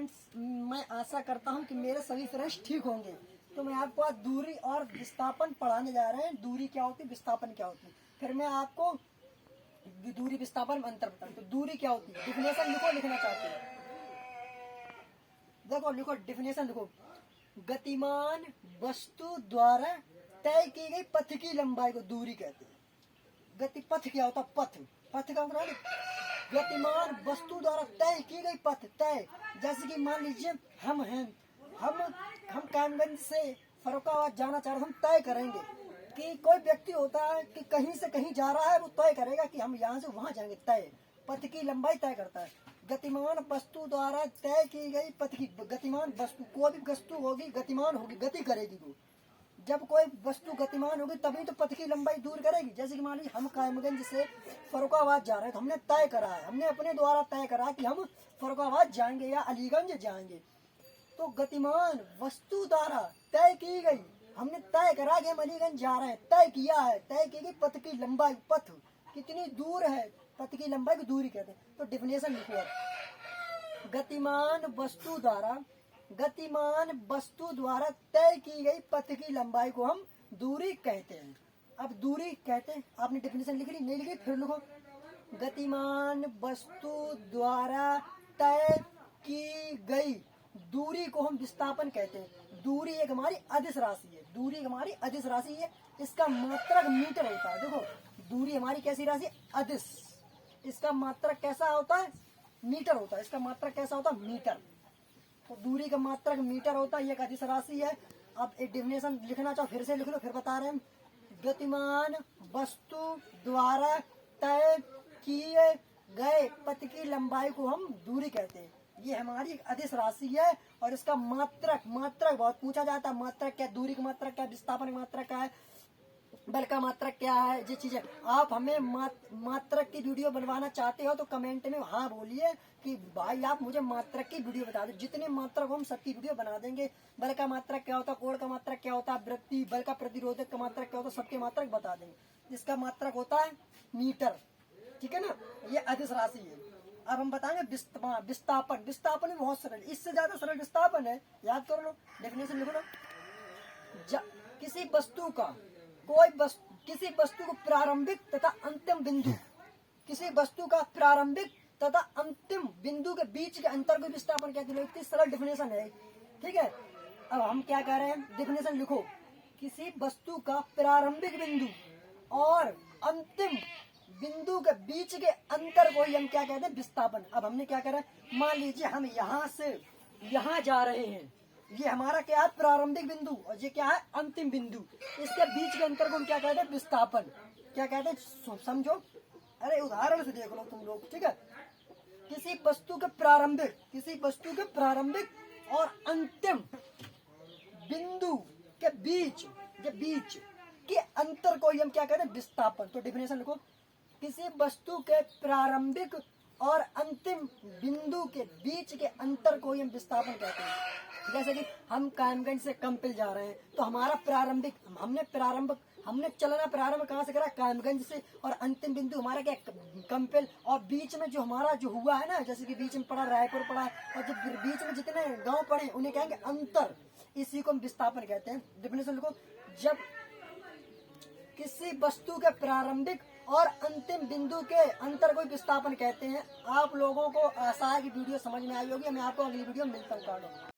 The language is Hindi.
फ्रेंड्स, मैं आशा करता हूं कि मेरे सभी फ्रेंड्स ठीक होंगे। तो मैं आपको आज दूरी और विस्थापन पढ़ाने जा रहे हैं। दूरी क्या होती है, विस्थापन क्या होती है, फिर मैं आपको दूरी विस्थापन में अंतर बताऊं। तो दूरी क्या होती है, डिफिनेशन लिखो, लिखना चाहते हो देखो, लिखो डिफिनेशन लिखो। गतिमान वस्तु द्वारा तय की गई पथ की लंबाई को दूरी कहते हैं। गति पथ क्या होता है, पथ, पथ का मतलब गतिमान वस्तु द्वारा तय की गई पथ। तय जैसे कि मान लीजिए हम हैं, हम कामगंज से फर्रुखाबाद जाना चाह रहे हैं, हम तय करेंगे कि कोई व्यक्ति होता है कि कहीं से कहीं जा रहा है, वो तय करेगा कि हम यहाँ से वहां जाएंगे। तय पथ की लंबाई तय करता है। गतिमान वस्तु द्वारा तय की गई पथ की, गतिमान वस्तु, कोई भी वस्तु होगी गतिमान होगी, गति करेगी वो। जब कोई वस्तु गतिमान होगी तभी तो पथ की लंबाई दूर करेगी। जैसे कि मान लीजिए हम कायमगंज से फर्रुखाबाद जा रहे हैं, तो हमने तय करा है, हमने अपने द्वारा तय करा कि हम फर्रुखाबाद जाएंगे या अलीगंज जाएंगे। तो गतिमान वस्तु द्वारा तय की गई, हमने तय करा कि हम अलीगंज जा रहे हैं, तय किया है, तय की गई पथ की लंबाई, पथ कितनी दूर है, पथ की लंबाई को दूरी कहते हैं। तो डिफिनेशन लिखो अब। गतिमान वस्तु द्वारा तय की गई पथ की लंबाई को हम दूरी कहते हैं। अब दूरी कहते हैं, आपने डेफिनेशन लिख ली, नहीं लिखी फिर लिखो। गतिमान वस्तु द्वारा तय की गई दूरी को हम विस्थापन कहते हैं। दूरी एक हमारी अदिश राशि है, दूरी एक हमारी अदिश राशि है, इसका मात्रक मीटर होता है। देखो, दूरी हमारी कैसी राशि, अदिश, इसका मात्रक कैसा होता है, मीटर होता है। इसका मात्रक कैसा होता है, मीटर। तो दूरी का मात्रक मीटर होता है, ये एक अदिश राशि है। अब एक डेफिनेशन लिखना चाहो फिर से लिख लो, फिर बता रहे हैं। गतिमान वस्तु द्वारा तय किए गए पथ की लंबाई को हम दूरी कहते हैं। ये हमारी एक अदिश राशि है और इसका मात्रक बहुत पूछा जाता है। मात्रक क्या, दूरी का मात्रक क्या, विस्थापन का मात्रक क्या है, बल का मात्रक क्या है, ये चीजें। आप हमें मात्रक की वीडियो बनवाना चाहते हो तो कमेंट में हाँ बोलिए कि भाई आप मुझे मात्रक की वीडियो बता दो। जितने मात्रक हम सबकी वीडियो बना देंगे। बल का मात्रक क्या होता है, कोण का मात्रक क्या होता है, वृत्ति बल का प्रतिरोधक का मात्रक क्या होता है, सबके मात्रक बता देंगे। जिसका मात्रक होता है मीटर, ठीक है ना। ये अदिश राशि है। अब हम बताएंगे विस्थापन। विस्थापन भी बहुत सरल, इससे ज्यादा सरल विस्थापन है, याद कर लो, डेफिनेशन लिखो ना। किसी वस्तु का किसी वस्तु को प्रारंभिक तथा अंतिम बिंदु, किसी वस्तु का प्रारंभिक तथा अंतिम बिंदु के बीच के अंतर को विस्थापन कहते हैं। इतनी सरल डिफिनेशन है, ठीक है। अब हम क्या कह रहे हैं, डिफिनेशन लिखो। किसी वस्तु का प्रारंभिक बिंदु और अंतिम बिंदु के बीच के अंतर को ही हम क्या कहते हैं, विस्थापन। अब हमने क्या करा, मान लीजिए हम यहाँ से यहाँ जा रहे हैं, ये हमारा क्या है, प्रारंभिक बिंदु, और ये क्या है, अंतिम बिंदु। इसके बीच के अंतर को हम क्या कहते हैं, विस्थापन। क्या कहते हैं, समझो, अरे उदाहरण से देख लो तुम लोग, ठीक है। किसी वस्तु के प्रारंभिक और अंतिम बिंदु के बीच के अंतर को हम क्या कहते हैं, विस्थापन। तो डिफिनेशन लिखो। किसी वस्तु के प्रारंभिक और अंतिम बिंदु के बीच के अंतर को हम विस्थापन कहते हैं। जैसे कि हम कायमगंज से कंपिल जा रहे हैं, तो हमारा प्रारंभिक, हमने चलना प्रारंभ कहाँ से करा, कायमगंज से, और अंतिम बिंदु हमारा क्या, कंपिल। और बीच में जो हमारा जो हुआ है ना, जैसे कि बीच में पड़ा रायपुर पड़ा, और जो बीच में जितने गांव पड़े उन्हें कहेंगे अंतर, इसी को हम विस्थापन कहते हैं। डेफिनेशन लिखो। जब किसी वस्तु के प्रारंभिक और अंतिम बिंदु के अंतर को विस्थापन कहते हैं। आप लोगों को आशा है कि वीडियो समझ में आई होगी। मैं आपको अगली वीडियो में मिलता हूँ।